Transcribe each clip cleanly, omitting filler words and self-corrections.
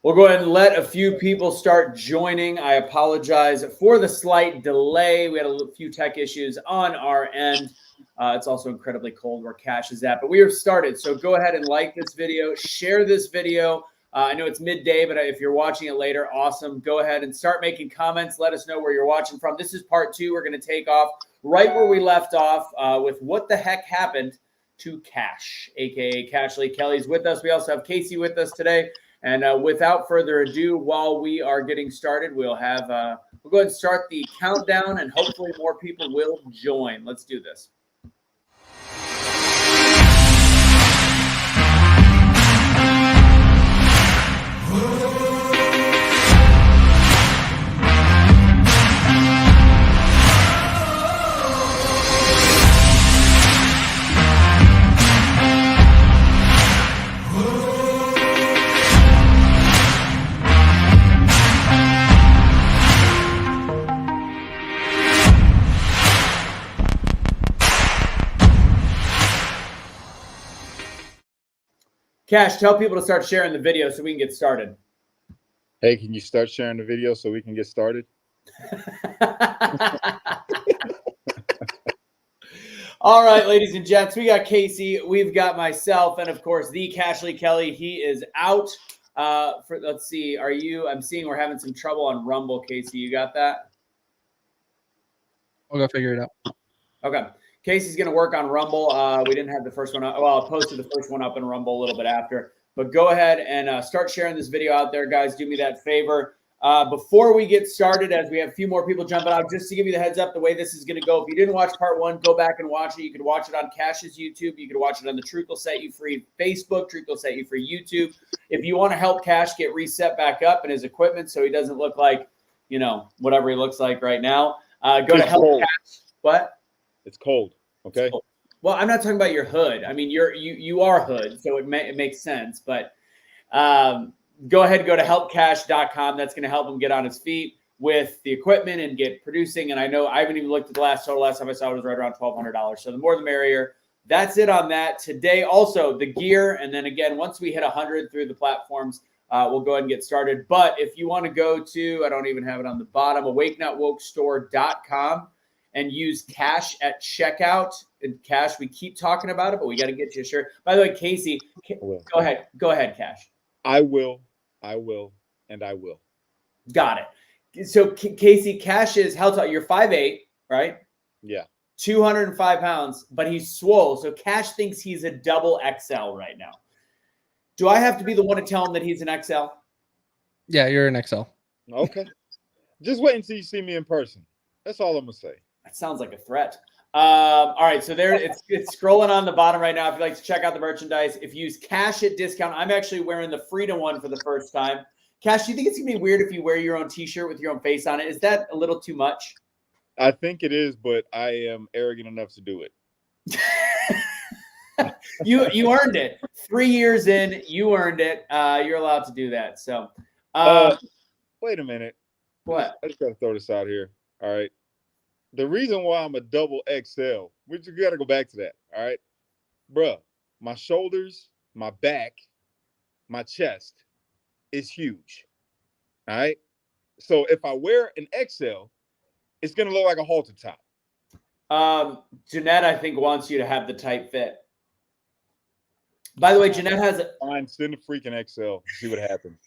We'll go ahead and let a few people start joining. I apologize for the slight delay. We had a few tech issues on our end. It's also incredibly cold where Kash is at, but we are started. So go ahead and like this video, share this video. I know it's midday, but if you're watching it later, awesome. Go ahead and start making comments. Let us know where you're watching from. This is part 2. We're going to take off right where we left off with what the heck happened to Kash, aka Cashley Kelly's with us. We also have Casey with us today. And without further ado, while we are getting started, we'll go ahead and start the countdown, and hopefully more people will join. Let's do this. Kash, tell people to start sharing the video so we can get started. Hey, can you start sharing the video so we can get started? All right, ladies and gents, we got Casey, we've got myself, and of course, the Cashley Kelly. He is out. Let's see, I'm seeing we're having some trouble on Rumble, Casey. You got that? I'll go figure it out. Okay. Casey's going to work on Rumble. We didn't have the first one up. Well, I posted the first one up in Rumble a little bit after. But go ahead and start sharing this video out there, guys. Do me that favor. Before we get started, as we have a few more people jumping out, just to give you the heads up, the way this is going to go. If you didn't watch part 1, go back and watch it. You could watch it on Cash's YouTube. You could watch it on the Truth Will Set You Free Facebook. Truth Will Set You Free YouTube. If you want to help Kash get reset back up in his equipment so he doesn't look like, whatever he looks like right now, go to Help Kash. What? It's cold. Okay. Cool. Well, I'm not talking about your hood. I mean, you are hood, so it makes sense. But go ahead and go to helpcash.com. That's going to help him get on his feet with the equipment and get producing. And I know I haven't even looked at the last total. Last time I saw it was right around $1,200. So the more the merrier. That's it on that today. Also, the gear. And then again, once we hit 100 through the platforms, we'll go ahead and get started. But if you want to go to, I don't even have it on the bottom, awakenotwokestore.com. and use Kash at checkout. And Kash, we keep talking about it, but we got to get you a shirt. By the way, Casey, go ahead. Go ahead, Kash. I will, and I will. Got it. So, Casey, Kash is, how tall? You're 5'8", right? Yeah. 205 pounds, but he's swole. So, Kash thinks he's a double XL right now. Do I have to be the one to tell him that he's an XL? Yeah, you're an XL. Okay. Just wait until you see me in person. That's all I'm going to say. That sounds like a threat. All right, so there it's scrolling on the bottom right now. If you'd like to check out the merchandise, if you use Kash at discount, I'm actually wearing the Freedom one for the first time. Kash, do you think it's gonna be weird if you wear your own T-shirt with your own face on it? Is that a little too much? I think it is, but I am arrogant enough to do it. You earned it. 3 years in, you earned it. You're allowed to do that. So, wait a minute. What? I just gotta throw this out here. All right. The reason why I'm a double XL, we got to go back to that, all right? Bruh, my shoulders, my back, my chest is huge, all right? So if I wear an XL, it's going to look like a halter top. Jeanette, I think, wants you to have the tight fit. By the way, Jeanette has a... Fine, send a freaking XL, see what happens.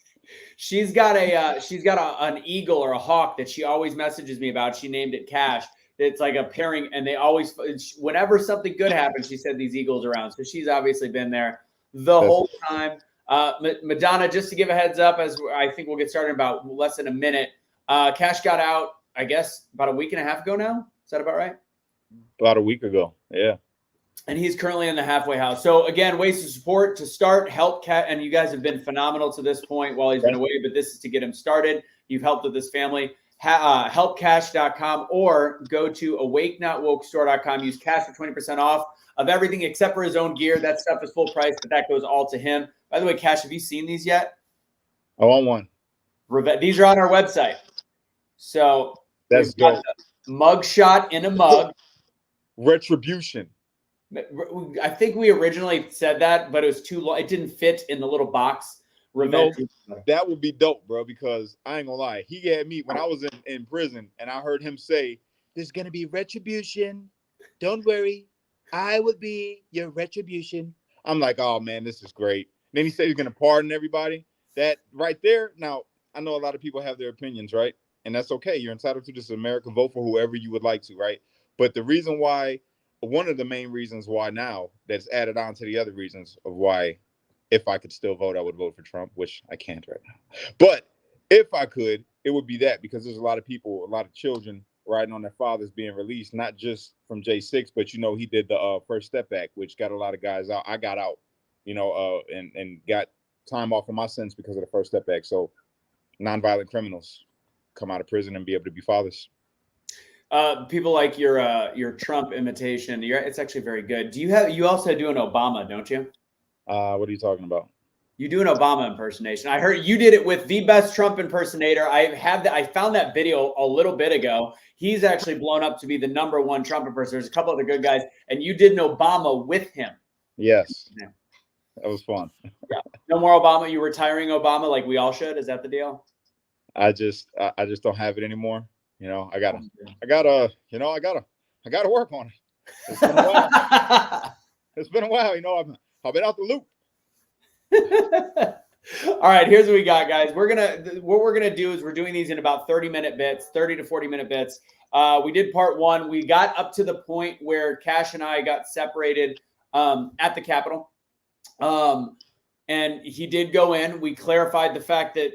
She's got an eagle or a hawk that she always messages me about. She named it Kash. It's like a pairing, and they always, whenever something good happens, she said these eagles around. So she's obviously been there the whole time. Madonna, just to give a heads up, as I think we'll get started in about less than a minute. Kash got out, I guess, about a week and a half ago now. Is that about right? About a week ago, yeah. And he's currently in the halfway house. So again, ways to support, to start, help Cat, and you guys have been phenomenal to this point while he's been away, but this is to get him started. You've helped with this family. Helpcash.com or go to awakenotwokestore.com. Use Kash for 20% off of everything except for his own gear. That stuff is full price, but that goes all to him. By the way, Kash, have you seen these yet? I want one. These are on our website. So that's dope. Mug shot in a mug. Retribution. I think we originally said that, but it was too long. It didn't fit in the little box. Revenge. that would be dope, bro, because I ain't gonna lie. He had me when I was in prison and I heard him say, "There's gonna be retribution. Don't worry. I will be your retribution." I'm like, oh man, this is great. Then he said he's gonna pardon everybody. That right there. Now, I know a lot of people have their opinions, right? And that's okay. You're entitled to this America. Vote for whoever you would like to, right? But the reason why, one of the main reasons why now that's added on to the other reasons of why, if I could still vote, I would vote for Trump, which I can't right now. But if I could, it would be that, because there's a lot of people, a lot of children riding on their fathers being released, not just from J6, but he did the First Step Act, which got a lot of guys out. I got out, and got time off of my sentence because of the First Step Act. So nonviolent criminals come out of prison and be able to be fathers. People like your Trump imitation. It's actually very good. You also do an Obama, don't you? What are you talking about? You do an Obama impersonation. I heard you did it with the best Trump impersonator. I found that video a little bit ago. He's actually blown up to be the #1 Trump impersonator. There's a couple other good guys, and you did an Obama with him. Yes, that was fun. Yeah, no more Obama. You retiring Obama, like we all should. Is that the deal? I just don't have it anymore. I gotta work on it. It's been a while. It's been a while. I've been out the loop. All right, here's what we got, guys. What we're gonna do is we're doing these in about 30-minute bits, 30 to 40-minute bits. We did part 1. We got up to the point where Kash and I got separated at the Capitol. And he did go in. We clarified the fact that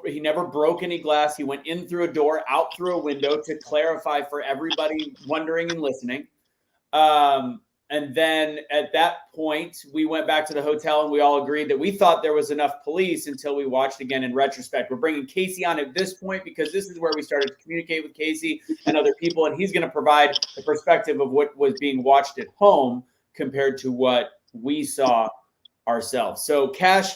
he never broke any glass. He went in through a door, out through a window, to clarify for everybody wondering and listening. And then at that point, we went back to the hotel and we all agreed that we thought there was enough police until we watched again in retrospect. We're bringing Casey on at this point because this is where we started to communicate with Casey and other people. And he's going to provide the perspective of what was being watched at home compared to what we saw ourselves. So Kash,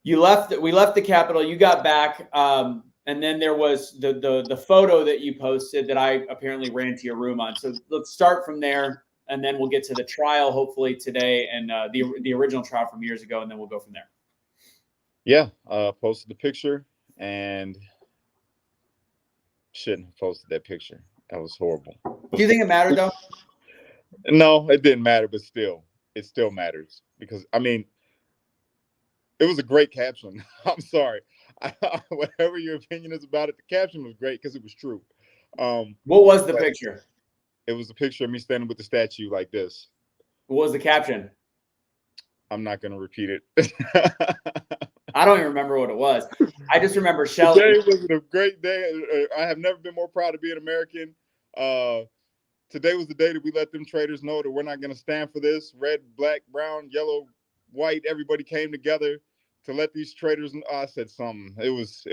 we left the Capitol, you got back. And then there was the photo that you posted that I apparently ran to your room on. So let's start from there. And then we'll get to the trial, hopefully today, and the original trial from years ago, and then we'll go from there. Yeah, posted the picture and shouldn't have posted that picture. That was horrible. Do you think it mattered, though? No, it didn't matter, but it still matters because, it was a great caption. I'm sorry. Whatever your opinion is about it, the caption was great because it was true. What was the picture? It was a picture of me standing with the statue like this. What was the caption? I'm not going to repeat it. I don't even remember what it was. I just remember Shelly. Today was a great day. I have never been more proud to be an American. Today was the day that we let them traitors know that we're not going to stand for this. Red, black, brown, yellow, white. Everybody came together to let these traitors. I said something. It was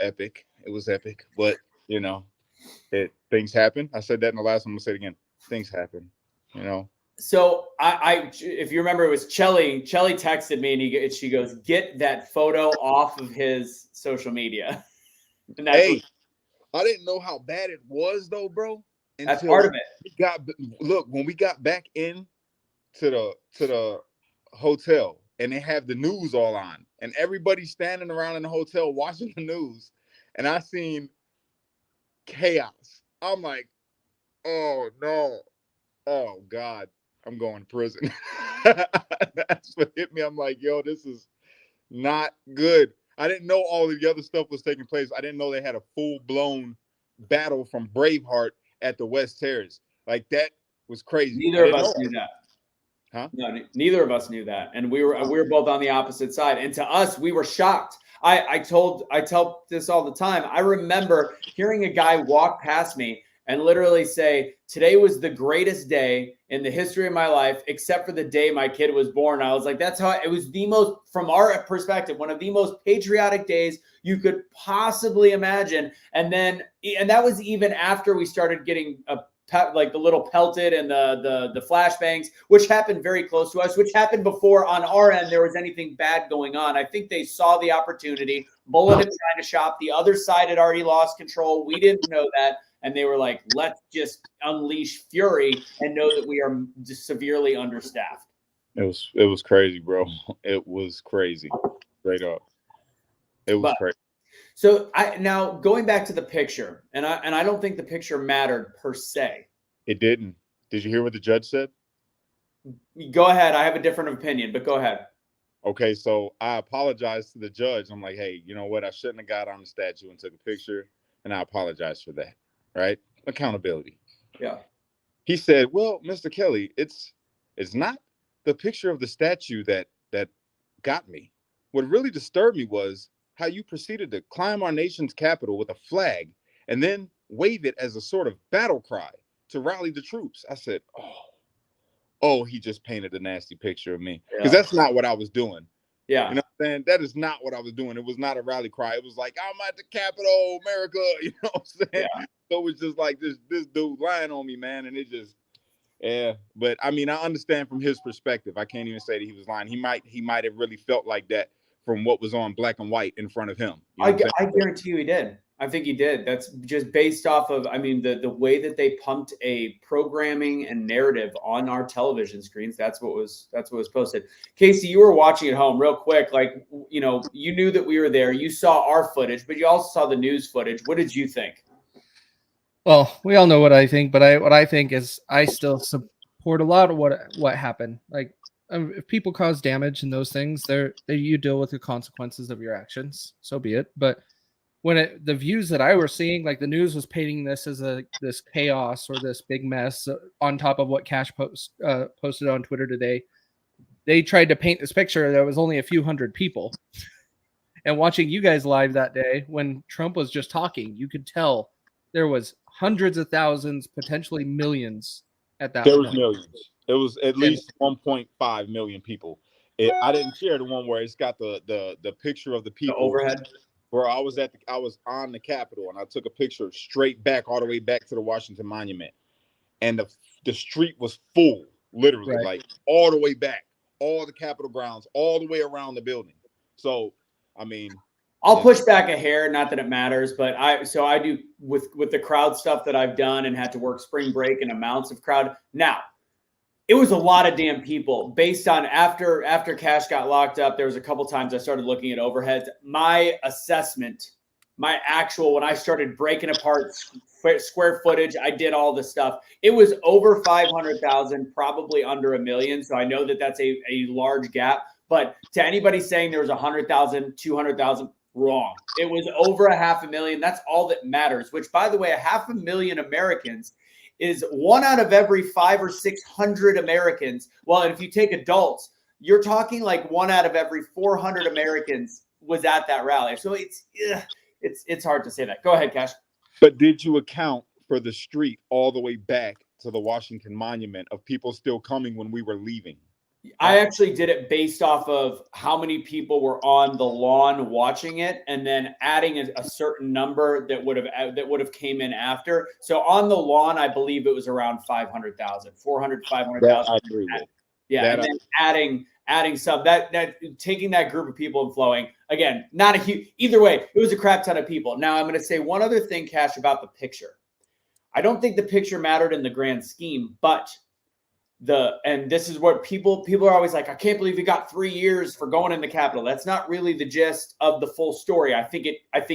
epic. It was epic, but things happen. I said that in the last one. I'm gonna say it again. Things happen, So if you remember, it was Chelly. Chelly texted me and she goes, "Get that photo off of his social media." And I didn't know how bad it was though, bro. That's part of it. When we got back in to the hotel and they have the news all on and everybody's standing around in the hotel watching the news, and I seen chaos. I'm like, oh no, oh God, I'm going to prison. That's what hit me. I'm like, yo, this is not good. I didn't know all of the other stuff was taking place. I didn't know they had a full-blown battle from Braveheart at the West Terrace. Like, that was crazy. Neither of us knew that. Huh? No, neither of us knew that, and we were both on the opposite side. And to us, we were shocked. I tell this all the time. I remember hearing a guy walk past me and literally say, "Today was the greatest day in the history of my life, except for the day my kid was born." I was like, that's how it was. The most, from our perspective, one of the most patriotic days you could possibly imagine. And that was even after we started getting like the little pelted and the flashbangs, which happened very close to us, which happened before on our end there was anything bad going on. I think they saw the opportunity. Bullet had tried to shop. The other side had already lost control. We didn't know that. And they were like, let's just unleash fury and know that we are severely understaffed. It was crazy, bro. It was crazy. Straight up. It was But crazy. so now going back to the picture, and I don't think the picture mattered per se. It didn't. Did you hear what the judge said? Go ahead. I have a different opinion, but go ahead. Okay, so I apologized to the judge. I'm like, hey, you know what? I shouldn't have got on the statue and took a picture, and I apologize for that. Right? Accountability. Yeah. He said, well, Mr. Kelly, it's not the picture of the statue that got me. What really disturbed me was how you proceeded to climb our nation's capital with a flag and then wave it as a sort of battle cry to rally the troops. I said, oh, he just painted a nasty picture of me. Because that's not what I was doing. Yeah. You know what I'm saying? That is not what I was doing. It was not a rally cry. It was like, I'm at the Capitol, America. You know what I'm saying? Yeah. So it was just like this dude lying on me, man. And it just, yeah. But I mean, I understand from his perspective. I can't even say that he was lying. He might have really felt like that from what was on black and white in front of him. You know I guarantee you he did. I think he did. That's just based off of, I mean, the way that they pumped a programming and narrative on our television screens. That's what was posted. Casey, you were watching at home real quick. Like, you know, you knew that we were there. You saw our footage, but you also saw the news footage. What did you think? Well, we all know what I think, but what I think is I still support a lot of what happened. Like, if people cause damage and those things, you deal with the consequences of your actions. So be it. But when the views that I were seeing, like the news was painting this as this chaos or this big mess on top of what Kash posted on Twitter today. They tried to paint this picture that was only a few hundred people. And watching you guys live that day when Trump was just talking, you could tell there was hundreds of thousands, potentially millions at that There point. was millions. It was at least 1.5 million people. I didn't share the one where it's got the picture of the people. The overhead. Where I was on the Capitol and I took a picture straight back all the way back to the Washington Monument, and the street was full, literally, Right. like all the way back, all the Capitol grounds, all the way around the building. So, I mean, I'll push back a hair, not that it matters, but I do with the crowd stuff that I've done and had to work spring break and amounts of crowd. Now, it was a lot of damn people based on after Kash got locked up. There was a couple times I started looking at overheads. My assessment, my actual, when I started breaking apart square footage, I did all this stuff. It was over 500,000, probably under 1 million. So I know that that's a large gap. But to anybody saying there was 100,000, 200,000, wrong. It was over 500,000. That's all that matters, which, by the way, 500,000 Americans is 1 out of every 500 or 600 Americans. Well, and if you take adults, you're talking like 1 out of every 400 Americans was at that rally. So it's hard to say that. Go ahead, Kash. but did you account for the street all the way back to the Washington Monument of people still coming when we were leaving? I actually did it based off of how many people were on the lawn watching it, and then adding a certain number that would have came in after. So on the lawn, I believe it was around 500,000, 400, 500,000. That I agree with. Yeah, That and then adding some that taking that group of people and flowing again. Not a huge either way. It was a crap ton of people. Now I'm going to say one other thing, Kash, about the picture. I don't think the picture mattered in the grand scheme, but and this is what people are always like, I can't believe he got 3 years for going in the Capitol. That's not really the gist of the full story. I think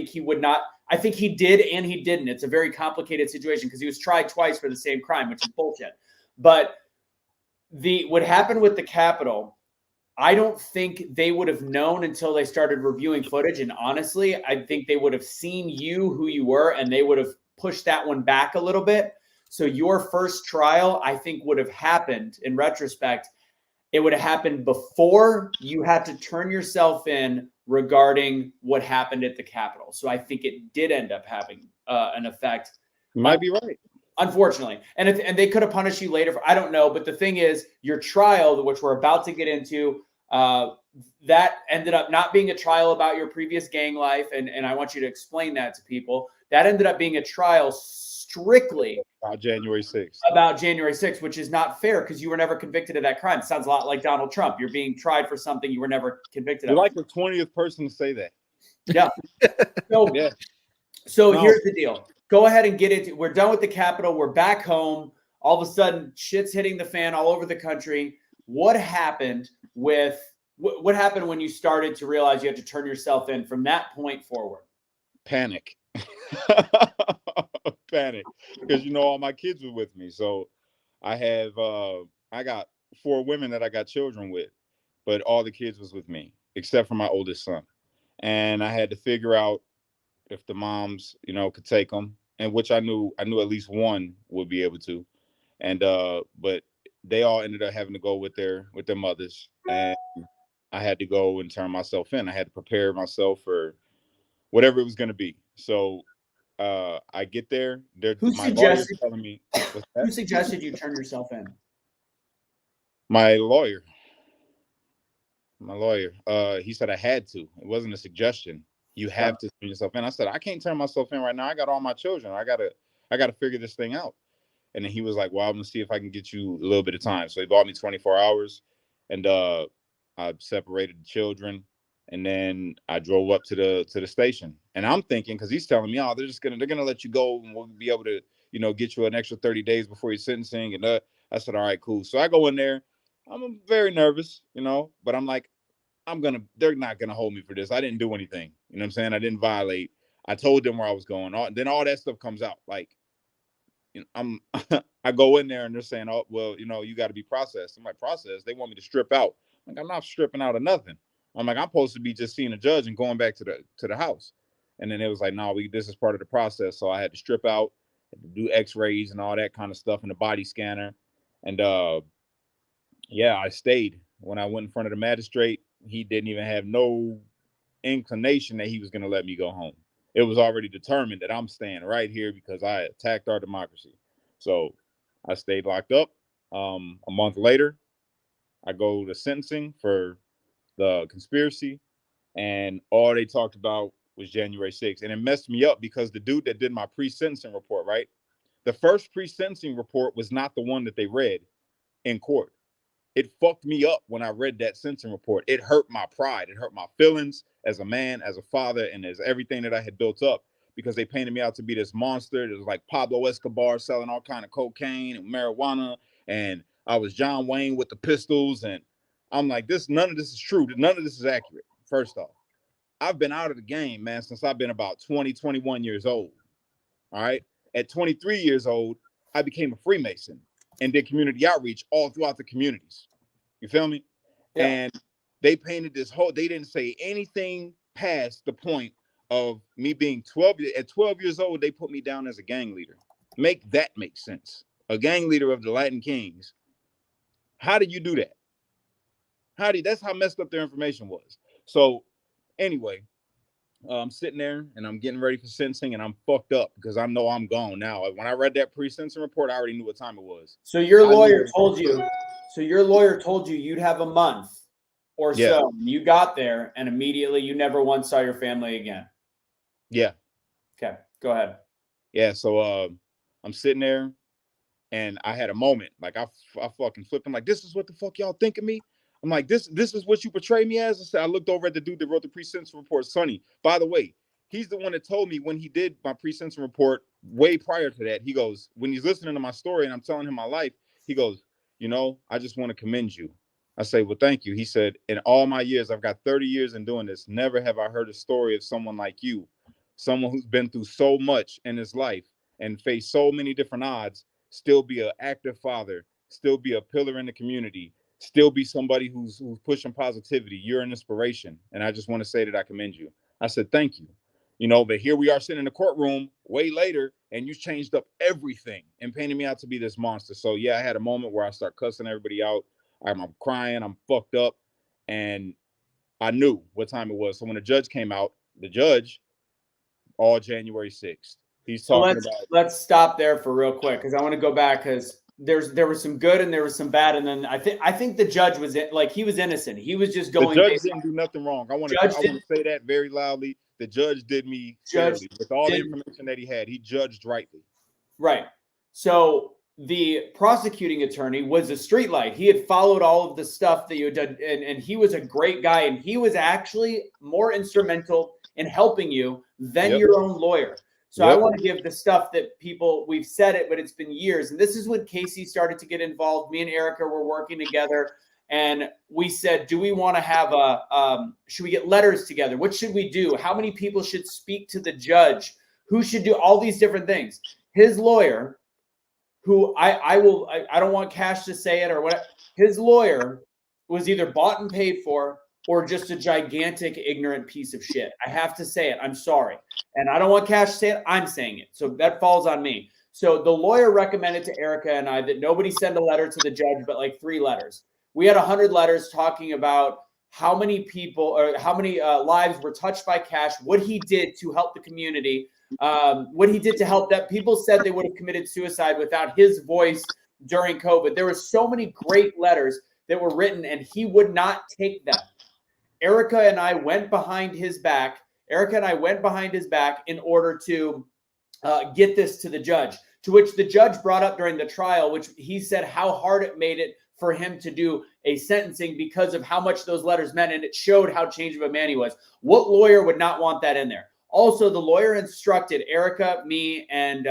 he would not. I think he did and he didn't. It's a very complicated situation because he was tried twice for the same crime, which is bullshit. But what happened with the Capitol, I don't think they would have known until they started reviewing footage. And honestly, I think they would have seen who you were, and they would have pushed that one back a little bit. So your first trial, I think, would have happened in retrospect. It would have happened before you had to turn yourself in regarding what happened at the Capitol. So I think it did end up having an effect. You might be right. Unfortunately. And they could have punished you later. I don't know. But the thing is, your trial, which we're about to get into, that ended up not being a trial about your previous gang life. And I want you to explain that to people. That ended up being a trial strictly About January 6th. which is not fair because you were never convicted of that crime. It sounds a lot like Donald Trump. You're being tried for something you were never convicted You're of. like the 20th person to say that. Yeah. So, Yeah. So here's the deal. Go ahead and get into. We're done with the Capitol. We're back home. All of a sudden, shit's hitting the fan all over the country. what happened with what happened when you started to realize you had to turn yourself in from that point forward? Panic. Panic. Because all my kids were with me. So I got 4 women that I got children with, but all the kids was with me, except for my oldest son. And I had to figure out if the moms, could take them, and which I knew at least one would be able to. And but they all ended up having to go with their mothers. And I had to go and turn myself in. I had to prepare myself for whatever it was going to be. So I get there. Who My lawyer's suggested telling me, what's who that? suggested you turn yourself in? My lawyer. He said I had to. It wasn't a suggestion. You have to turn yourself in. I said I can't turn myself in right now. I got all my children. I gotta figure this thing out. And then he was like, well, I'm gonna see if I can get you a little bit of time. So he bought me 24 hours, and I separated the children, and then I drove up to the station. And I'm thinking, because he's telling me, oh, they're gonna let you go, and we'll be able to, get you an extra 30 days before your sentencing. And I said, all right, cool. So I go in there. I'm very nervous, but I'm like, they're not gonna hold me for this. I didn't do anything. You know what I'm saying? I didn't violate. I told them where I was going. Then all that stuff comes out. Like, I'm I go in there and they're saying, oh, well, you got to be processed. I'm like, processed? They want me to strip out. I'm like, I'm not stripping out of nothing. I'm like, I'm supposed to be just seeing a judge and going back to the house. And then it was like, no, this is part of the process. So I had to strip out, had to do x-rays and all that kind of stuff, and the body scanner. And yeah, I stayed. When I went in front of the magistrate, he didn't even have no inclination that he was going to let me go home. It was already determined that I'm staying right here because I attacked our democracy. So I stayed locked up. A month later, I go to sentencing for the conspiracy, and all they talked about was January 6th. And it messed me up because the dude that did my pre-sentencing report, right? The first pre-sentencing report was not the one that they read in court. It fucked me up when I read that sentencing report. It hurt my pride. It hurt my feelings as a man, as a father, and as everything that I had built up, because they painted me out to be this monster. It was like Pablo Escobar selling all kind of cocaine and marijuana, and I was John Wayne with the pistols. And I'm like, none of this is true. None of this is accurate. First off, I've been out of the game, man, since I've been about 20, 21 years old. All right. At 23 years old, I became a Freemason and did community outreach all throughout the communities. You feel me? Yeah. And they painted this whole, they didn't say anything past the point of me being 12. At 12 years old, they put me down as a gang leader. Make that make sense. A gang leader of the Latin Kings. How did you do that? That's how messed up their information was. So anyway, I'm sitting there and I'm getting ready for sentencing, and I'm fucked up because I know I'm gone now. When I read that pre-sentencing report, I already knew what time it was. So your lawyer told you you'd have a month or so. You got there, and immediately you never once saw your family again. Yeah. Okay, go ahead. Yeah, so I'm sitting there, and I had a moment. Like I fucking flipped. I'm like, this is what the fuck y'all think of me? I'm like, this is what you portray me as? I looked over at the dude that wrote the pre-sentencing report, Sonny. By the way, he's the one that told me when he did my pre-sentencing report way prior to that. He goes, when he's listening to my story and I'm telling him my life, he goes, I just want to commend you. I say, well, thank you. He said, in all my years, I've got 30 years in doing this. Never have I heard a story of someone like you, someone who's been through so much in his life and faced so many different odds, still be an active father, still be a pillar in the community, still be somebody who's pushing positivity. You're an inspiration. And I just want to say that I commend you. I said, thank you. But here we are sitting in the courtroom way later, and you changed up everything and painted me out to be this monster. So yeah, I had a moment where I start cussing everybody out. I'm crying, I'm fucked up. And I knew what time it was. So when the judge came out, all January 6th. He's talking about. Let's stop there for real quick, because I want to go back, because there was some good and there was some bad, and then I think the judge was he was innocent. He was just going. The judge didn't do nothing wrong. I want to say that very loudly. The judge did me fairly with all the information that he had. He judged rightly. Right. So the prosecuting attorney was a street light. He had followed all of the stuff that you had done, and he was a great guy, and he was actually more instrumental in helping you than your own lawyer. So I want to give the stuff that we've said it, but it's been years. And this is when Casey started to get involved. Me and Erica were working together. And we said, do we want to have should we get letters together? What should we do? How many people should speak to the judge? Who should do all these different things? His lawyer, who I don't want Kash to say it or what, his lawyer was either bought and paid for or just a gigantic ignorant piece of shit. I have to say it. I'm sorry. And I don't want Kash to say it. I'm saying it. So that falls on me. So the lawyer recommended to Erica and I that nobody send a letter to the judge, but like 3 letters. We had 100 letters talking about how many people or how many lives were touched by Kash, what he did to help the community, what he did to help that people said they would have committed suicide without his voice during COVID. There were so many great letters that were written and he would not take them. Erica and I went behind his back. Erica and I went behind his back in order to get this to the judge, to which the judge brought up during the trial, which he said how hard it made it for him to do a sentencing because of how much those letters meant. And it showed how change of a man he was. What lawyer would not want that in there? Also, the lawyer instructed Erica, me, and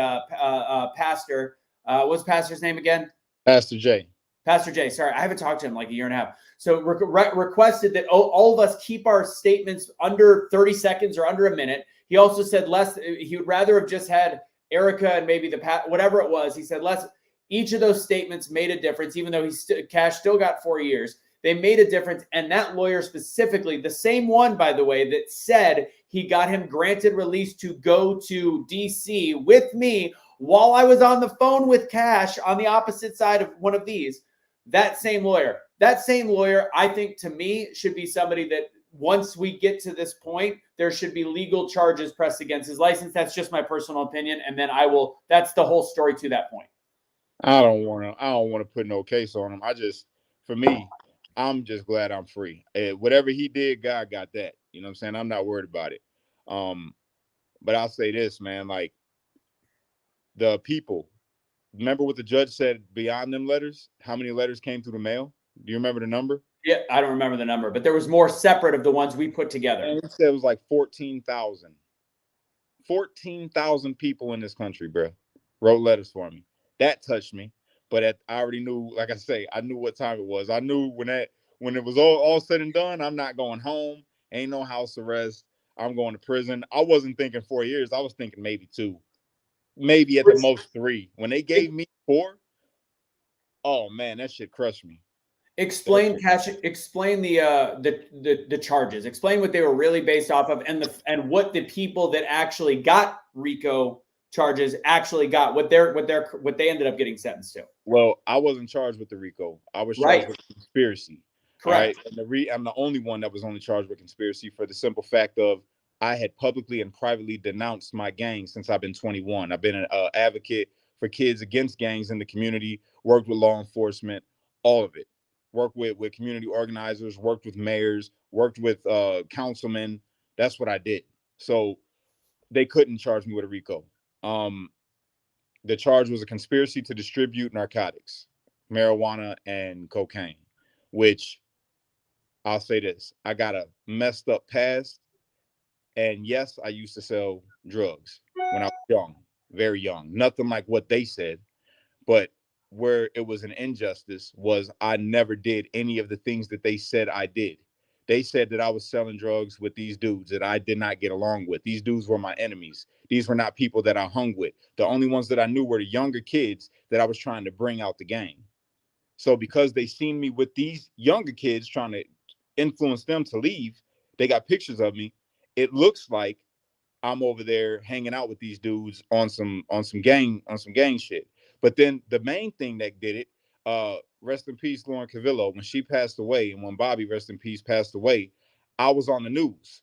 Pastor. What's Pastor's name again? Pastor J. Pastor J. Sorry, I haven't talked to him like a year and a half. So requested that all of us keep our statements under 30 seconds or under a minute. He also said less. He would rather have just had Erica and maybe whatever it was. He said less. Each of those statements made a difference, even though Kash still got 4 years. They made a difference. And that lawyer specifically, the same one, by the way, that said he got him granted release to go to D.C. with me while I was on the phone with Kash on the opposite side of one of these. That same lawyer, I think to me should be somebody that once we get to this point, there should be legal charges pressed against his license. That's just my personal opinion. And then that's the whole story to that point. I don't want to put no case on him. For me, I'm just glad I'm free. Whatever he did, God got that. You know what I'm saying? I'm not worried about it. But I'll say this, man, like the people, remember what the judge said beyond them letters? How many letters came through the mail? Do you remember the number? Yeah, I don't remember the number, but there was more separate of the ones we put together. And it said it was like 14,000. 14,000 people in this country, bro, wrote letters for me. That touched me. But I already knew, like I say, I knew what time it was. I knew when it was all said and done, I'm not going home. Ain't no house arrest. I'm going to prison. I wasn't thinking 4 years. I was thinking maybe 2. Maybe at the most 3. When they gave me 4, oh man, that shit crushed me. Explain, Kash. Explain the charges. Explain what they were really based off of, and what the people that actually got RICO charges actually got. What they ended up getting sentenced to. Well, I wasn't charged with the RICO. I was charged with conspiracy. Correct. Right? And I'm the only one that was only charged with conspiracy for the simple fact of I had publicly and privately denounced my gang since I've been 21. I've been an advocate for kids against gangs in the community, worked with law enforcement, all of it. Worked with community organizers, worked with mayors, worked with councilmen. That's what I did. So they couldn't charge me with a RICO. The charge was a conspiracy to distribute narcotics, marijuana and cocaine, which I'll say this. I got a messed up past. And yes, I used to sell drugs when I was young, very young. Nothing like what they said. But where it was an injustice was I never did any of the things that they said I did. They said that I was selling drugs with these dudes that I did not get along with. These dudes were my enemies. These were not people that I hung with. The only ones that I knew were the younger kids that I was trying to bring out the game. So because they seen me with these younger kids trying to influence them to leave, they got pictures of me. It looks like I'm over there hanging out with these dudes on some gang shit. But then the main thing that did it, rest in peace, Lauren Cavillo, when she passed away, and when Bobby, rest in peace, passed away, I was on the news.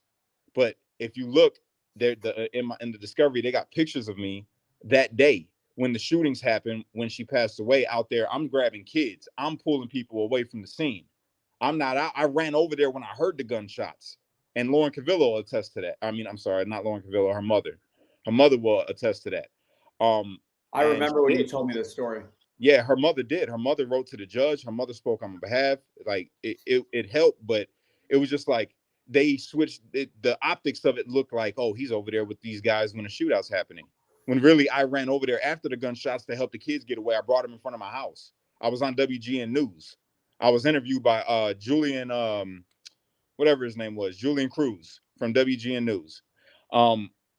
But if you look there, in the discovery, they got pictures of me that day when the shootings happened, when she passed away. Out there, I'm grabbing kids, I'm pulling people away from the scene. I ran over there when I heard the gunshots. And Lauren Cavillo will attest to that. I mean, I'm sorry, not Lauren Cavillo, her mother. Her mother will attest to that. I remember when you told me this story. Yeah, her mother did. Her mother wrote to the judge. Her mother spoke on my behalf. Like it helped, but it was just like they switched it. The optics of it looked like, oh, he's over there with these guys when the shootout's happening. When really I ran over there after the gunshots to help the kids get away. I brought them in front of my house. I was on WGN News. I was interviewed by Julian, whatever his name was, Julian Cruz from WGN News.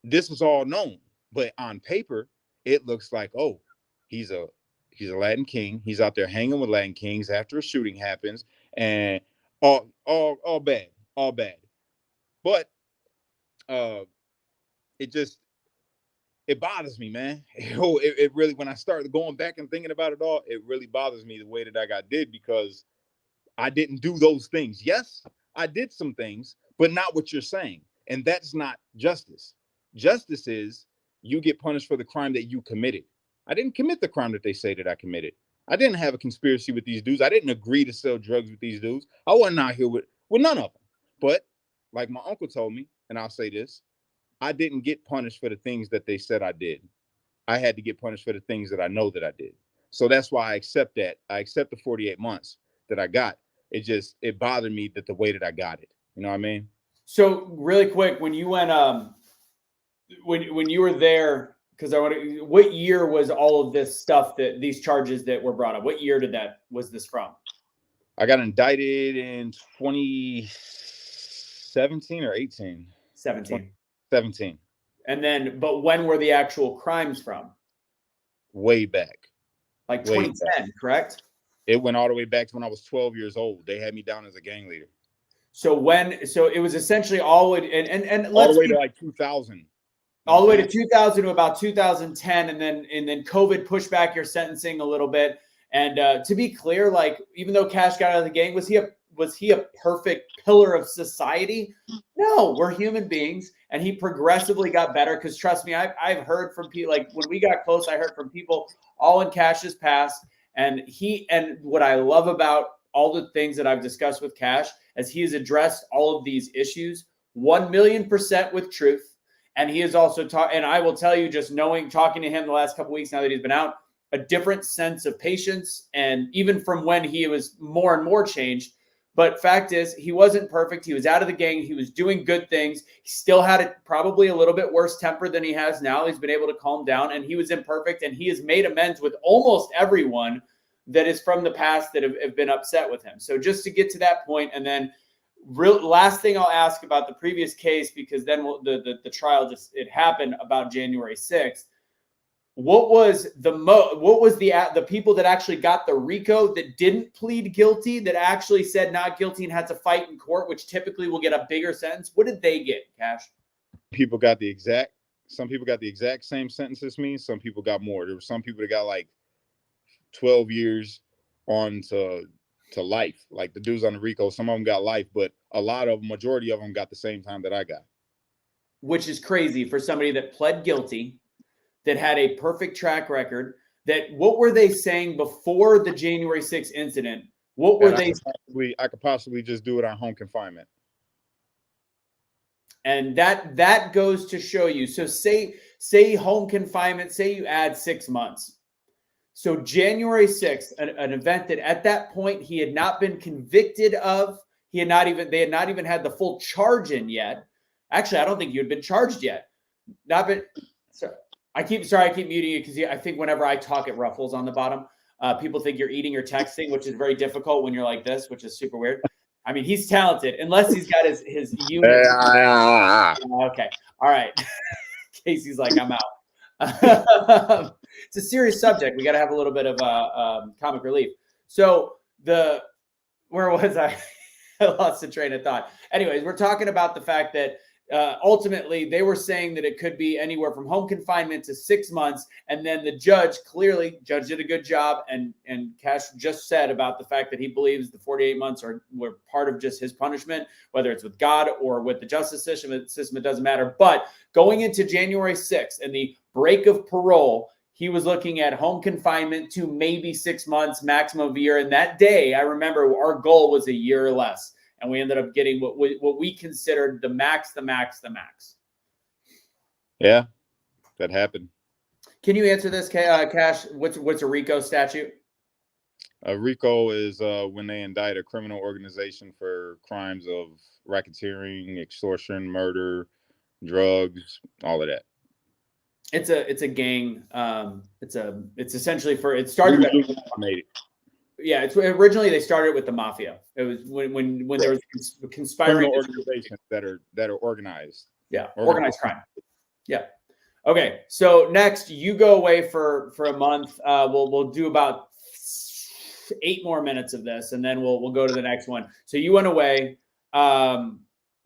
This was all known, but on paper, it looks like, oh, he's a Latin king. He's out there hanging with Latin kings after a shooting happens, and all bad, all bad. But it bothers me, man. It really, when I started going back and thinking about it all, it really bothers me the way that I got did, because I didn't do those things. Yes, I did some things, but not what you're saying. And that's not justice. Justice is you get punished for the crime that you committed. I didn't commit the crime that they say that I committed. I didn't have a conspiracy with these dudes. I didn't agree to sell drugs with these dudes. I wasn't out here with none of them. But like my uncle told me, and I'll say this, I didn't get punished for the things that they said I did. I had to get punished for the things that I know that I did. So that's why I accept that. I accept the 48 months that I got. It bothered me that the way that I got it. You know what I mean? So really quick, when you went, when you were there, because what year was all of this stuff, that these charges that were brought up? What year was this from? I got indicted in 2017 or 18. 17. 17. And then, but when were the actual crimes from? Way back. Like 2010, correct? It went all the way back to when I was 12 years old. They had me down as a gang leader. So it was essentially all the way, and all the way to like 2000. All the way to 2000 to about 2010, and then COVID pushed back your sentencing a little bit. And to be clear, like, even though Kash got out of the gang, was he a perfect pillar of society? No, we're human beings, and he progressively got better. Because trust me, I've heard from people, like when we got close, I heard from people all in Kash's past, and what I love about all the things that I've discussed with Kash, as he has addressed all of these issues 1,000,000% with truth. And he is also and I will tell you, just talking to him the last couple of weeks now that he's been out, a different sense of patience, and even from when he was more and more changed. But fact is, he wasn't perfect. He was out of the gang. He was doing good things. He still had probably a little bit worse temper than he has now. He's been able to calm down, and he was imperfect, and he has made amends with almost everyone that is from the past that have been upset with him. So just to get to that point, and then last thing I'll ask about the previous case, because then the trial it happened about January 6th. What was the people that actually got the RICO that didn't plead guilty, that actually said not guilty and had to fight in court, which typically will get a bigger sentence? What did they get, Kash? Some people got the exact same sentence as me. Some people got more. There were some people that got like 12 years on to life. Like the dudes on the RICO, some of them got life, but majority of them got the same time that I got. Which is crazy for somebody that pled guilty, that had a perfect track record. What were they saying before the January 6th incident? What were they? I could possibly just do it on home confinement. And that goes to show you. So say home confinement, say you add 6 months. So January 6th, an event that at that point he had not been convicted of. They had not even had the full charge in yet. Actually, I don't think you had been charged yet. I keep muting you because I think whenever I talk, it ruffles on the bottom. People think you're eating or texting, which is very difficult when you're like this, which is super weird. I mean, he's talented, unless he's got his unit. Okay. All right. Casey's like, I'm out. It's a serious subject. We got to have a little bit of comic relief. So where was I? I lost the train of thought. Anyways, we're talking about the fact that ultimately they were saying that it could be anywhere from home confinement to 6 months. And then the judge did a good job. And Kash just said about the fact that he believes the 48 months were part of just his punishment, whether it's with God or with the justice system, it doesn't matter. But going into January 6th and the break of parole, he was looking at home confinement to maybe 6 months, maximum of a year. And that day, I remember our goal was a year or less. And we ended up getting what we considered the max. Yeah, that happened. Can you answer this, Kash? What's a RICO statute? A RICO is when they indict a criminal organization for crimes of racketeering, extortion, murder, drugs, all of that. It's a gang. It's essentially it started. Yeah, it's originally they started with the mafia. It was when there was conspiring criminal organizations that are organized. Yeah, organized crime. Yeah. Okay, so next you go away for a month. We'll do about 8 more minutes of this, and then we'll go to the next one. So you went away.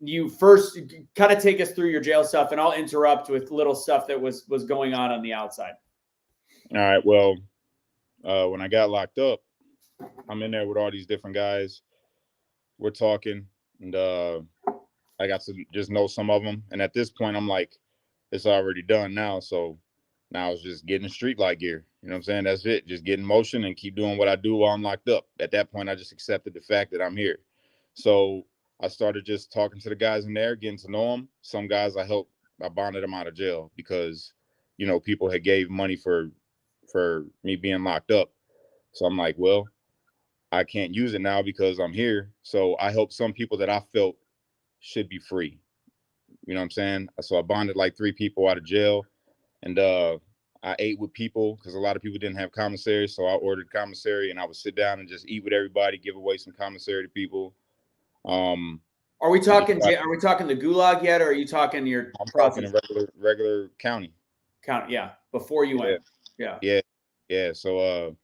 You first kind of take us through your jail stuff, and I'll interrupt with little stuff that was going on the outside. All right. Well, when I got locked up, I'm in there with all these different guys. We're talking, and I got to just know some of them. And at this point, I'm like, it's already done now. So now it's just getting street light gear. You know what I'm saying? That's it. Just get in motion and keep doing what I do while I'm locked up. At that point, I just accepted the fact that I'm here. So I started just talking to the guys in there, getting to know them. Some guys I bonded them out of jail because, you know, people had gave money for me being locked up. So I'm like, well, I can't use it now because I'm here. So I helped some people that I felt should be free. You know what I'm saying? So I bonded like 3 people out of jail, and I ate with people because a lot of people didn't have commissary. So I ordered commissary, and I would sit down and just eat with everybody, give away some commissary to people. Are we talking the gulag yet, or are you talking your I'm process? talking a regular county. Count, yeah, before you went. Yeah. So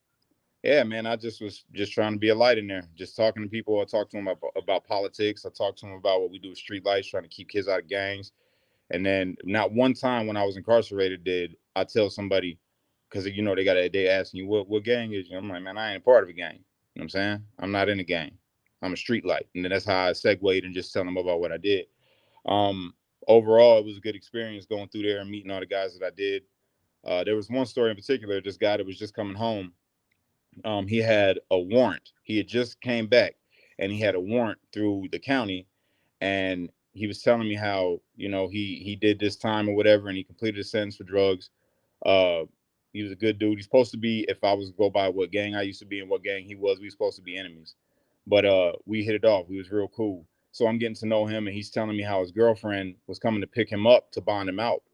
yeah, man, I just was just trying to be a light in there, just talking to people. I talked to them about politics. I talked to them about what we do with street lights, trying to keep kids out of gangs. And then not one time when I was incarcerated did I tell somebody, because you know they asking you what gang is you. I'm like, man, I ain't a part of a gang. You know what I'm saying? I'm not in a gang. I'm a street light. And then that's how I segued and just telling them about what I did. Overall, it was a good experience going through there and meeting all the guys that I did. There was one story in particular, this guy that was just coming home. He had a warrant. He had just came back and he had a warrant through the county, and he was telling me how, you know, he did this time or whatever, and he completed a sentence for drugs. Uh, he was a good dude. He's supposed to be, if I was to go by what gang I used to be and what gang he was, we were supposed to be enemies. But we hit it off. We was real cool. So I'm getting to know him, and he's telling me how his girlfriend was coming to pick him up to bond him out,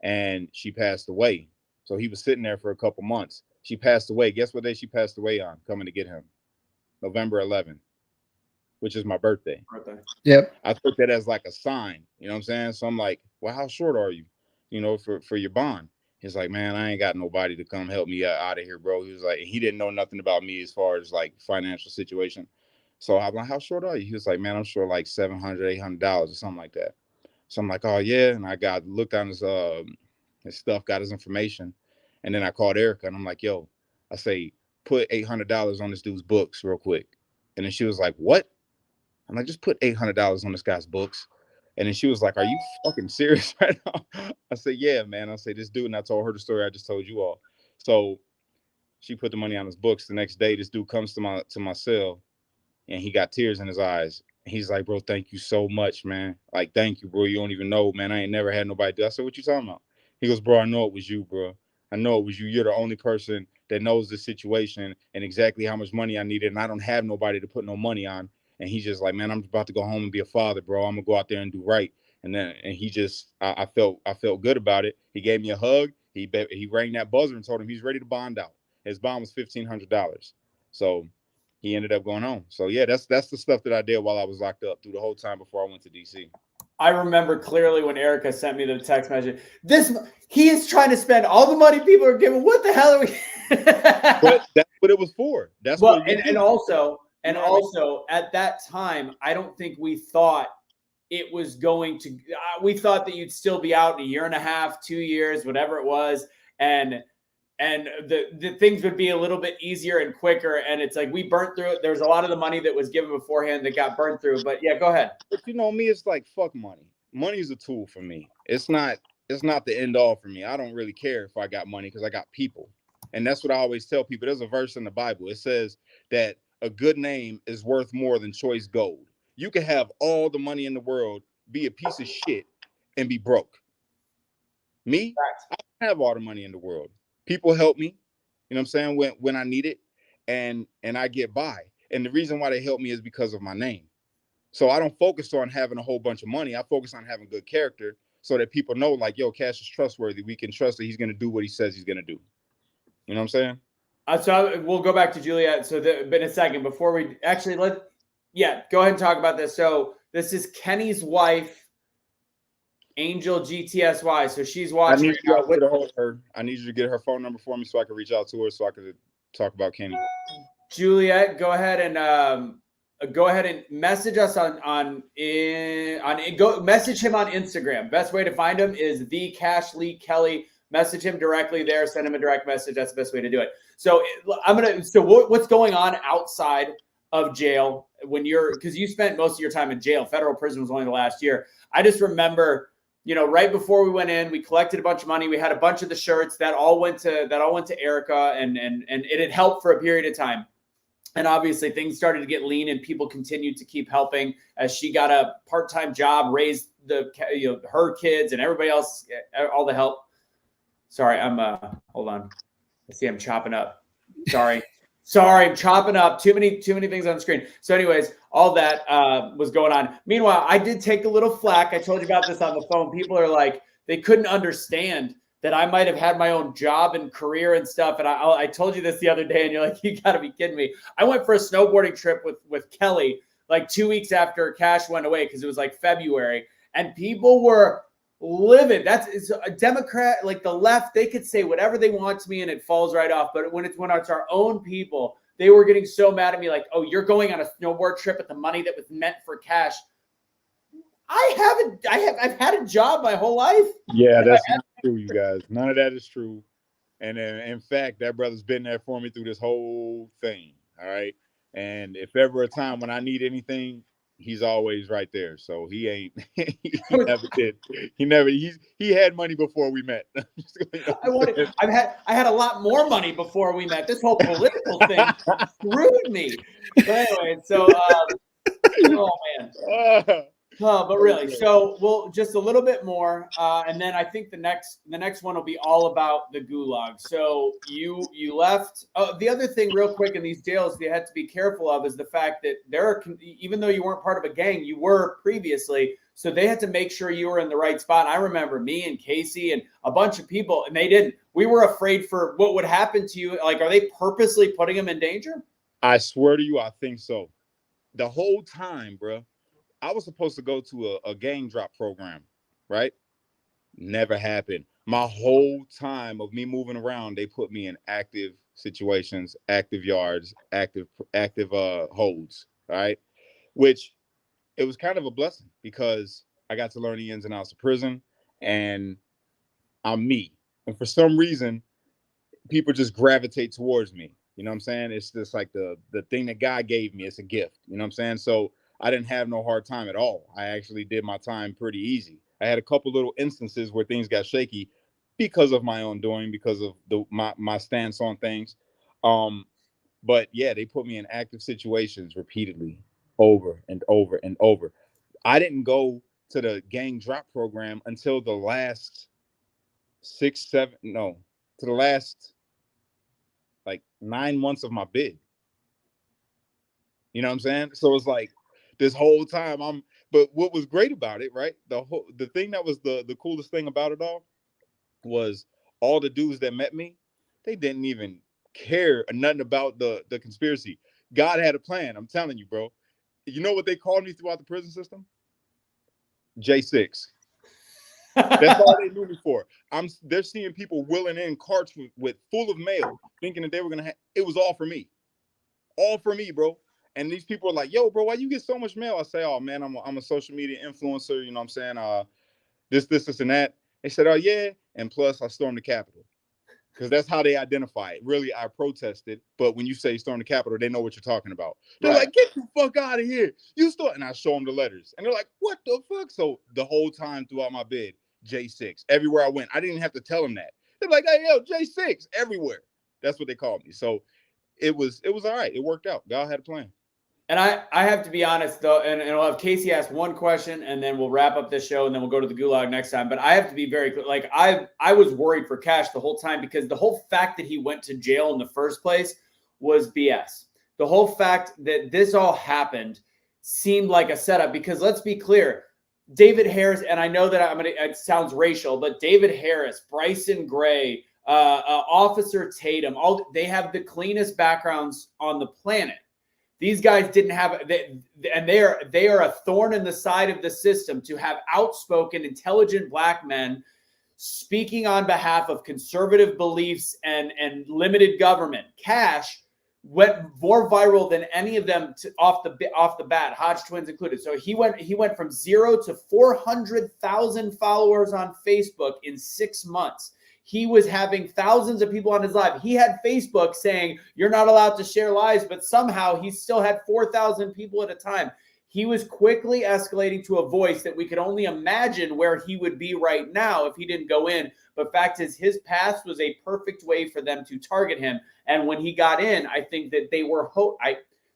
and she passed away. So he was sitting there for a couple months. She passed away. Guess what day she passed away on? Coming to get him, November 11th, which is my birthday. Yep. I took that as like a sign, you know what I'm saying? So I'm like, well, how short are you, you know, for your bond? He's like, man, I ain't got nobody to come help me out of here, bro. He was like, he didn't know nothing about me as far as like financial situation. So I'm like, how short are you? He was like, man, I'm short like $700, $800 or something like that. So I'm like, oh yeah. And I looked on his stuff, got his information. And then I called Erica and I'm like, yo, I say, put $800 on this dude's books real quick. And then she was like, what? I'm like, just put $800 on this guy's books. And then she was like, are you fucking serious right now? I said, yeah, man. I say, this dude, and I told her the story I just told you all. So she put the money on his books. The next day, this dude comes to my cell, and he got tears in his eyes. He's like, bro, thank you so much, man. Like, thank you, bro. You don't even know, man. I ain't never had nobody do. I said, what you talking about? He goes, bro, I know it was you, bro. I know it was you. You're the only person that knows the situation and exactly how much money I needed. And I don't have nobody to put no money on. And he's just like, man, I'm about to go home and be a father, bro. I'm gonna go out there and do right. And he just, I felt good about it. He gave me a hug. He rang that buzzer and told him he's ready to bond out. His bond was $1,500. So he ended up going home. So yeah, that's the stuff that I did while I was locked up through the whole time before I went to DC. I remember clearly when Erica sent me the text message. He is trying to spend all the money people are giving. What the hell are we? But that's what it was for. That's well, what and also at that time, I don't think we thought it was going to. We thought that you'd still be out in a year and a half, 2 years, whatever it was, and the things would be a little bit easier and quicker. And it's like we burnt through it. There's a lot of the money that was given beforehand that got burnt through. But yeah, go ahead. But you know me, it's like fuck money. Money is a tool for me. It's not the end all for me. I don't really care if I got money because I got people. And that's what I always tell people. There's a verse in the Bible. It says that a good name is worth more than choice gold. You can have all the money in the world, be a piece of shit, and be broke. Me, I don't have all the money in the world. People help me, you know what I'm saying, when I need it, and I get by. And the reason why they help me is because of my name. So I don't focus on having a whole bunch of money. I focus on having good character so that people know, like, yo, Kash is trustworthy. We can trust that he's going to do what he says he's going to do. You know what I'm saying? We'll go back to Juliet. But in a second, before we actually go ahead and talk about this. So this is Kenny's wife, Angel GTSY. So she's I watching. need you to hold her. I need you to get her phone number for me so I can reach out to her so I can talk about Kenny. Juliet, go ahead and message us message him on Instagram. Best way to find him is the Kash Lee Kelly. Message him directly there. Send him a direct message. That's the best way to do it. So what's going on outside of jail because you spent most of your time in jail. Federal prison was only the last year. I just remember, right before we went in, we collected a bunch of money. We had a bunch of the shirts that all went to Erica, and it had helped for a period of time. And obviously things started to get lean, and people continued to keep helping as she got a part-time job, raised her kids and everybody else, all the help. Sorry, I'm hold on. I see I'm chopping up. Sorry, I'm chopping up. Too many things on the screen. So anyways, all that was going on. Meanwhile, I did take a little flack. I told you about this on the phone. People are like, they couldn't understand that I might have had my own job and career and stuff. And I told you this the other day, and you're like, you got to be kidding me. I went for a snowboarding trip with Kelly like 2 weeks after Kash went away because it was like February, and people were livid. It's a Democrat, like the left, they could say whatever they want to me and it falls right off. But when it's our own people, they were getting so mad at me, like, oh, you're going on a snowboard trip with the money that was meant for Kash. I've had a job my whole life. Yeah, that's not true, you guys. None of that is true. And in fact, that brother's been there for me through this whole thing. All right. And if ever a time when I need anything, he's always right there. So he ain't, he never did. He had money before we met. I had a lot more money before we met. This whole political thing screwed me. But anyway, so, oh man. But really, so we'll just a little bit more, and then I think the next one will be all about the gulag. So you left. Oh, the other thing, real quick, in these jails, you had to be careful of is the fact that even though you weren't part of a gang, you were previously. So they had to make sure you were in the right spot. And I remember me and Casey and a bunch of people, and they didn't. We were afraid for what would happen to you. Like, are they purposely putting them in danger? I swear to you, I think so. The whole time, bro. I was supposed to go to a gang drop program, right? Never happened. My whole time of me moving around, they put me in active situations, active yards, active holds, right? Which it was kind of a blessing because I got to learn the ins and outs of prison, and I'm me. And for some reason, people just gravitate towards me. You know what I'm saying? It's just like the thing that God gave me. It's a gift. You know what I'm saying? So I didn't have no hard time at all. I actually did my time pretty easy. I had a couple little instances where things got shaky because of my own doing, because of my stance on things. But yeah, they put me in active situations repeatedly, over and over and over. I didn't go to the gang drop program until the last to the last like 9 months of my bid. You know what I'm saying? So it's like, this whole time but what was great about it, right? The thing that was the coolest thing about it all was all the dudes that met me, they didn't even care or nothing about the conspiracy. God had a plan. I'm telling you, bro. You know what they called me throughout the prison system? J6. That's all they knew me for. They're seeing people wheeling in carts with full of mail, thinking that they were gonna it was all for me. All for me, bro. And these people are like, yo, bro, why you get so much mail? I say, oh, man, I'm a social media influencer. You know what I'm saying? This, and that. They said, oh, yeah. And plus, I stormed the Capitol. Because that's how they identify it. Really, I protested. But when you say storm the Capitol, they know what you're talking about. They're like, get the fuck out of here. You storm. And I show them the letters. And they're like, what the fuck? So the whole time throughout my bid, J6. Everywhere I went, I didn't have to tell them that. They're like, hey, yo, J6. Everywhere. That's what they called me. So it was all right. It worked out. God had a plan. And I have to be honest, though, and I'll have Casey ask one question, and then we'll wrap up this show, and then we'll go to the gulag next time. But I have to be very clear. Like, I was worried for Kash the whole time because the whole fact that he went to jail in the first place was BS. The whole fact that this all happened seemed like a setup because let's be clear, David Harris, and I know that it sounds racial, but David Harris, Bryson Gray, Officer Tatum. They have the cleanest backgrounds on the planet. These guys didn't have, and they are a thorn in the side of the system to have outspoken, intelligent black men speaking on behalf of conservative beliefs and limited government. Kash went more viral than any of them off the bat, Hodge twins included. So he went from 0 to 400,000 followers on Facebook in 6 months. He was having thousands of people on his live. He had Facebook saying, you're not allowed to share lives, but somehow he still had 4,000 people at a time. He was quickly escalating to a voice that we could only imagine where he would be right now if he didn't go in. But fact is, his past was a perfect way for them to target him. And when he got in, I think that they were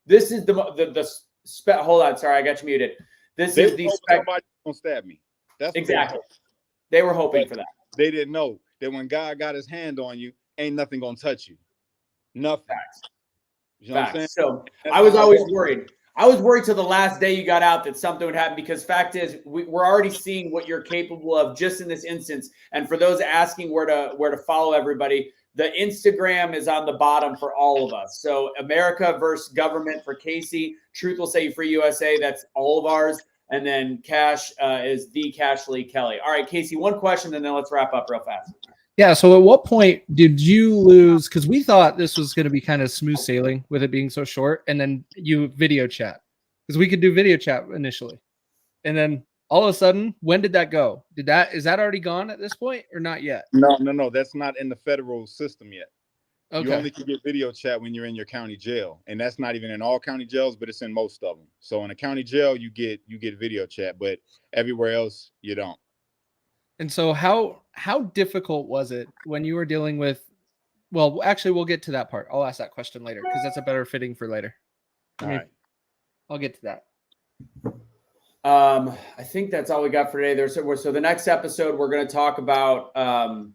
this is hold on, sorry, I got you muted. This is the somebody gonna stab me. That's exactly. They were hoping for that. They didn't know that when God got his hand on you, ain't nothing gonna touch you. Nothing. Facts. You know what I'm saying? So I was always worried. I was worried till the last day you got out that something would happen, because fact is, we're already seeing what you're capable of just in this instance. And for those asking where to follow everybody, the Instagram is on the bottom for all of us. So America versus government for Casey. Truth will set you free USA. That's all of ours. And then Kash is the Kash Lee Kelly. All right, Casey, one question, and then let's wrap up real fast. Yeah. So at what point did you lose? Because we thought this was going to be kind of smooth sailing with it being so short, and then you video chat, because we could do video chat initially, and then all of a sudden, when did that go? Is that already gone at this point or not yet? No. That's not in the federal system yet. Okay. You only can get video chat when you're in your county jail, and that's not even in all county jails, but it's in most of them. So in a county jail, you get video chat, but everywhere else you don't. And so how difficult was it when you were dealing with? Well, actually, we'll get to that part. I'll ask that question later because that's a better fitting for later. All right. I'll get to that. I think that's all we got for today. So the next episode we're going to talk about the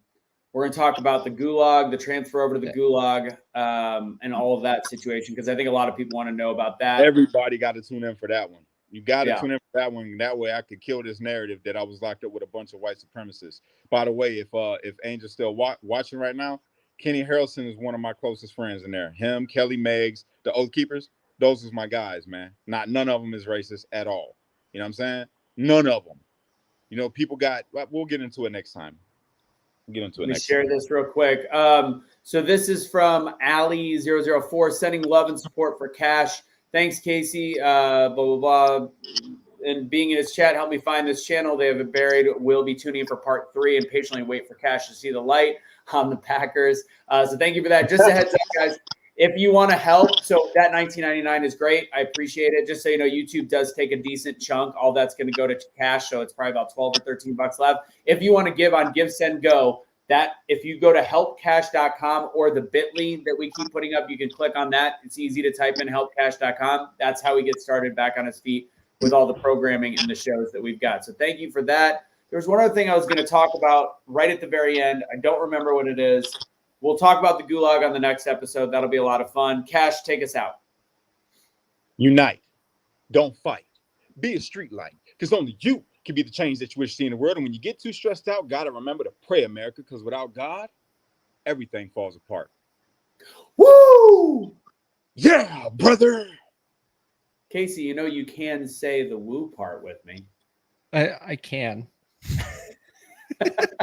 gulag, the transfer over to the gulag, and all of that situation, because I think a lot of people want to know about that. Everybody got to tune in for that one. You got to tune in for that one. That way I could kill this narrative that I was locked up with a bunch of white supremacists. By the way, if Angel's still watching right now, Kenny Harrelson is one of my closest friends in there. Him, Kelly Meggs, the Oath Keepers, those is my guys, man. None of them is racist at all. You know what I'm saying? None of them. You know, we'll get into it next time. Let me share this real quick. So this is from Ali004, sending love and support for Kash. Thanks, Casey. Blah, blah, blah. And being in his chat, help me find this channel. They have it buried. We'll be tuning in for part 3 and patiently wait for Kash to see the light on the Packers. So thank you for that. Just a heads up, guys. If you want to help, so that $19.99 is great. I appreciate it. Just so you know, YouTube does take a decent chunk. All that's going to go to Kash, so it's probably about 12 or 13 bucks left. If you want to give on Give, Send, Go, that if you go to helpcash.com or the bit.ly that we keep putting up, you can click on that. It's easy to type in helpcash.com. That's how we get started back on his feet with all the programming and the shows that we've got. So thank you for that. There's one other thing I was going to talk about right at the very end. I don't remember what it is. We'll talk about the gulag on the next episode. That'll be a lot of fun. Kash, take us out. Unite. Don't fight. Be a street light, because only you can be the change that you wish to see in the world. And when you get too stressed out, gotta remember to pray, America, because without God, everything falls apart. Woo! Yeah, brother. Casey, you know you can say the woo part with me. I can.